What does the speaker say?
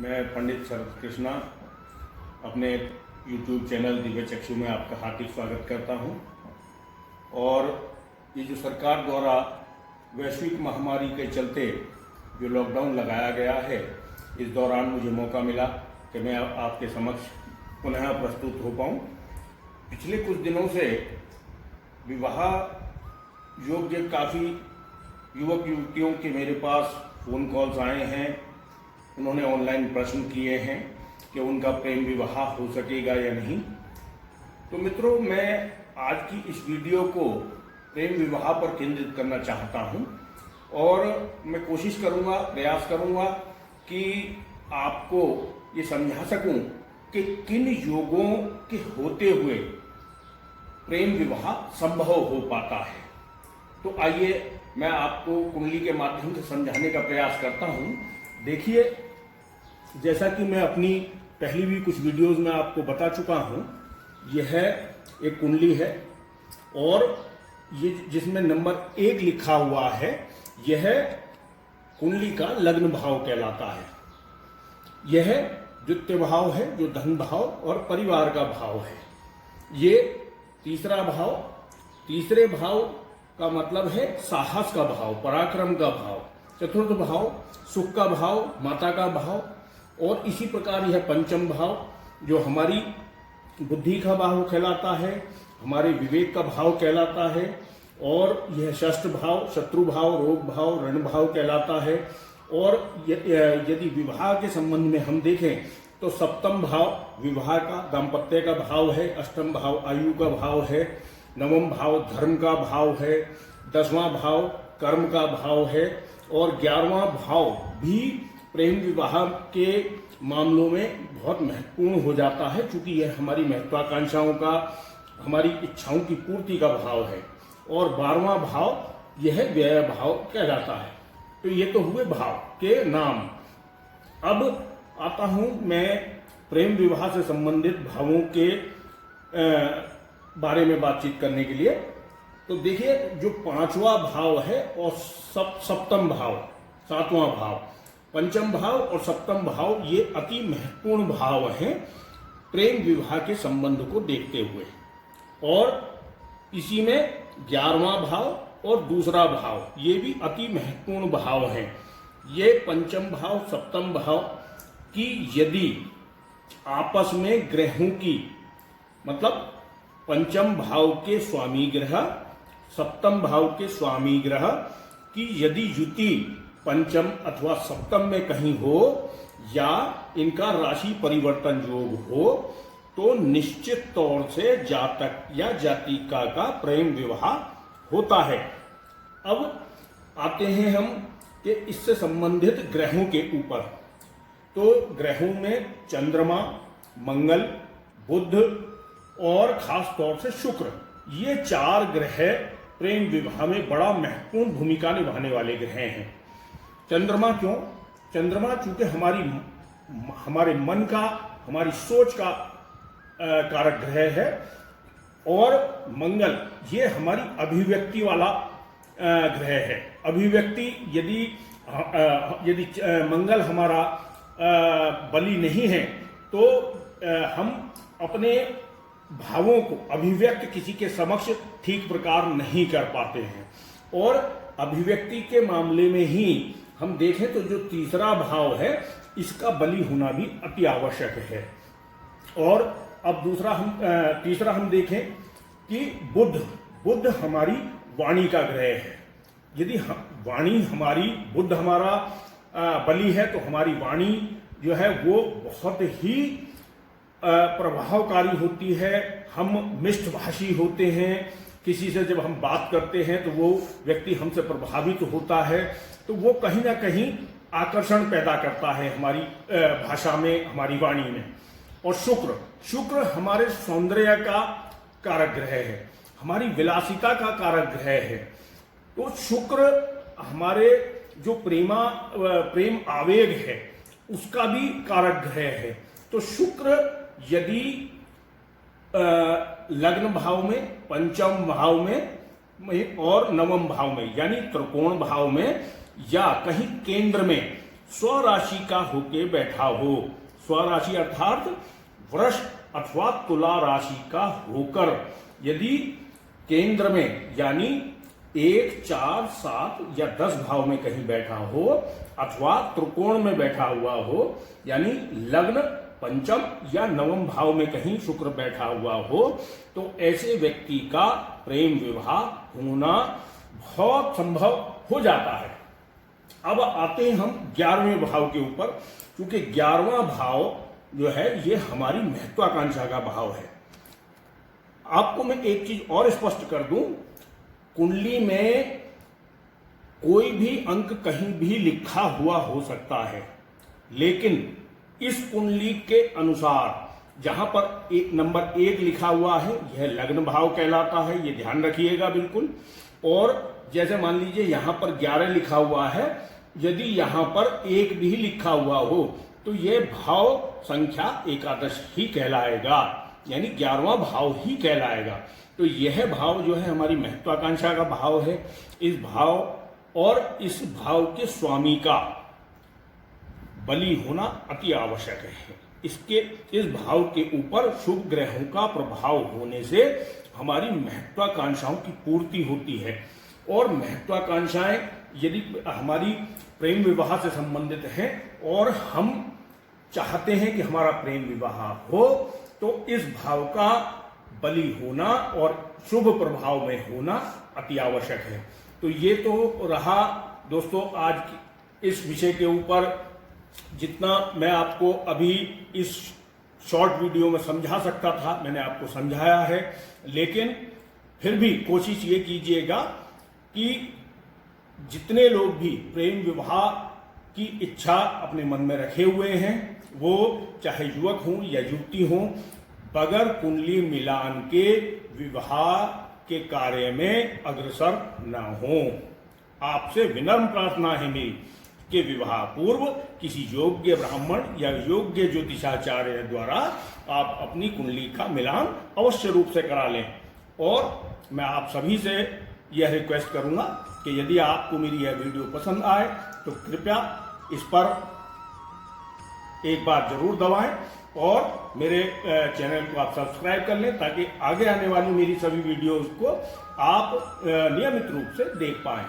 मैं पंडित शरद कृष्णा अपने YouTube channel Divya चक्षु में आपका हार्दिक स्वागत करता हूं। और ये जो सरकार द्वारा वैश्विक महामारी के चलते जो लॉकडाउन लगाया गया है, इस दौरान मुझे मौका मिला कि मैं आपके समक्ष पुनः प्रस्तुत हो पाऊँ। पिछले कुछ दिनों से विवाह योग्य काफ़ी युवक युवतियों के मेरे पास फ़ोन कॉल्स आए हैं। उन्होंने ऑनलाइन प्रश्न किए हैं कि उनका प्रेम विवाह हो सकेगा या नहीं। तो मित्रों, मैं आज की इस वीडियो को प्रेम विवाह पर केंद्रित करना चाहता हूं और मैं कोशिश करूंगा, प्रयास करूंगा कि आपको ये समझा सकूं कि किन योगों के होते हुए प्रेम विवाह संभव हो पाता है। तो आइए मैं आपको कुंडली के माध्यम से समझाने का प्रयास करता हूं। देखिए, जैसा कि मैं अपनी पहली भी कुछ वीडियोस में आपको बता चुका हूं, यह एक कुंडली है और ये जिसमें नंबर 1 लिखा हुआ है, यह कुंडली का लग्न भाव कहलाता है। यह द्वितीय भाव है जो धन भाव और परिवार का भाव है। ये तीसरा भाव, तीसरे भाव का मतलब है साहस का भाव, पराक्रम का भाव। चतुर्थ भाव सुख का भाव, माता का भाव। और इसी प्रकार यह पंचम भाव जो हमारी बुद्धि का भाव कहलाता है, हमारे विवेक का भाव कहलाता है। और यह षष्ठ भाव शत्रु भाव, रोग भाव, ऋण भाव कहलाता है। और यदि विवाह के संबंध में हम देखें तो सप्तम भाव विवाह का, दाम्पत्य का भाव है। अष्टम भाव आयु का भाव है। नवम भाव धर्म का भाव है। 10वां भाव कर्म का भाव है। और 11वां भाव भी प्रेम विवाह के मामलों में बहुत महत्वपूर्ण हो जाता है, क्योंकि यह हमारी महत्वाकांक्षाओं का, हमारी इच्छाओं की पूर्ति का भाव है। और 12वां भाव यह व्यय भाव कहलाता है। तो ये तो हुए भाव के नाम। अब आता हूं मैं प्रेम विवाह से संबंधित भावों के बारे में बातचीत करने के लिए। तो देखिए, जो 5वां भाव है और सप्तम भाव, 7वां भाव, पंचम भाव और सप्तम भाव, ये अति महत्वपूर्ण भाव हैं प्रेम विवाह के संबंध को देखते हुए। और इसी में 11वां भाव और दूसरा भाव, ये भी अति महत्वपूर्ण भाव हैं। ये पंचम भाव, सप्तम भाव की यदि आपस में ग्रहों की, मतलब पंचम भाव के स्वामी ग्रह, सप्तम भाव के स्वामी ग्रह की यदि युति पंचम अथवा सप्तम में कहीं हो या इनका राशि परिवर्तन योग हो, तो निश्चित तौर से जातक या जातिका का प्रेम विवाह होता है। अब आते हैं हम कि इससे संबंधित ग्रहों के ऊपर। तो ग्रहों में चंद्रमा, मंगल, बुध और खास तौर से शुक्र, ये 4 ग्रह प्रेम विवाह में बड़ा महत्वपूर्ण भूमिका निभाने वाले ग्रह हैं। चंद्रमा क्यों? चंद्रमा चूंकि हमारे मन का, हमारी सोच का कारक ग्रह है। और मंगल ये हमारी अभिव्यक्ति वाला ग्रह है। अभिव्यक्ति यदि मंगल हमारा बली नहीं है तो हम अपने भावों को अभिव्यक्त किसी के समक्ष ठीक प्रकार नहीं कर पाते हैं। और अभिव्यक्ति के मामले में ही हम देखें तो जो तीसरा भाव है, इसका बली होना भी अति आवश्यक है। और अब तीसरा हम देखें कि बुध हमारी वाणी का ग्रह है। यदि वाणी हमारी, बुध हमारा बली है, तो हमारी वाणी जो है वो बहुत ही प्रभावकारी होती है। हम मिष्टभाषी होते हैं। किसी से जब हम बात करते हैं तो वो व्यक्ति हमसे प्रभावित होता है, तो वो कहीं ना कहीं आकर्षण पैदा करता है हमारी भाषा में, हमारी वाणी में। और शुक्र हमारे सौंदर्य का कारक ग्रह है, हमारी विलासिता का कारक ग्रह है। तो शुक्र हमारे जो प्रेम आवेग है उसका भी कारक ग्रह है। तो शुक्र यदि लग्न भाव में, पंचम भाव में और नवम भाव में, यानी त्रिकोण भाव में या कहीं केंद्र में स्वराशि का होके बैठा हो। स्वराशि अर्थात वृष अथवा तुला राशि का होकर यदि केंद्र में यानी 1, 4, 7 या 10 भाव में कहीं बैठा हो अथवा त्रिकोण में बैठा हुआ हो यानी लग्न, पंचम या नवम भाव में कहीं शुक्र बैठा हुआ हो तो ऐसे व्यक्ति का प्रेम विवाह होना बहुत संभव हो जाता है। अब आते हैं हम 11वें भाव के ऊपर, क्योंकि 11वां भाव जो है ये हमारी महत्वाकांक्षा का भाव है। आपको मैं एक चीज और स्पष्ट कर दूं, कुंडली में कोई भी अंक कहीं भी लिखा हुआ हो सकता है, लेकिन इस कुंडली के अनुसार जहां पर नंबर 1 लिखा हुआ है यह लग्न भाव कहलाता है, ये ध्यान रखिएगा बिल्कुल। और जैसे मान लीजिए यहां पर 11 लिखा हुआ है, यदि यहां पर 1 भी लिखा हुआ हो तो यह भाव संख्या एकादश ही कहलाएगा, यानी 11वां भाव ही कहलाएगा। तो यह भाव जो है हमारी महत्वाकांक्षा का भाव है। इस भाव और इस भाव के स्वामी का बलि होना अति आवश्यक है। इस भाव के ऊपर शुभ ग्रहों का प्रभाव होने से हमारी महत्वाकांक्षाओं की पूर्ति होती है। और महत्वाकांक्षाएं यदि हमारी प्रेम विवाह से संबंधित हैं और हम चाहते हैं कि हमारा प्रेम विवाह हो तो इस भाव का बलि होना और शुभ प्रभाव में होना अति आवश्यक है। तो ये तो रहा दोस्तों आज इस विषय के ऊपर जितना मैं आपको अभी इस शॉर्ट वीडियो में समझा सकता था मैंने आपको समझाया है। लेकिन फिर भी कोशिश ये कीजिएगा कि जितने लोग भी प्रेम विवाह की इच्छा अपने मन में रखे हुए हैं, वो चाहे युवक हों या युवती हों, बगैर कुंडली मिलान के विवाह के कार्य में अग्रसर न हों। आपसे विनम्र प्रार्थना है मेरी कि विवाह पूर्व किसी योग्य ब्राह्मण या योग्य ज्योतिषाचार्य द्वारा आप अपनी कुंडली का मिलान अवश्य रूप से करा लें। और मैं आप सभी से यह रिक्वेस्ट करूंगा कि यदि आपको मेरी यह वीडियो पसंद आए तो कृपया इस पर एक बार जरूर दबाएं और मेरे चैनल को आप सब्सक्राइब कर लें ताकि आगे आने वाली मेरी सभी वीडियोस को आप नियमित रूप से देख पाएं।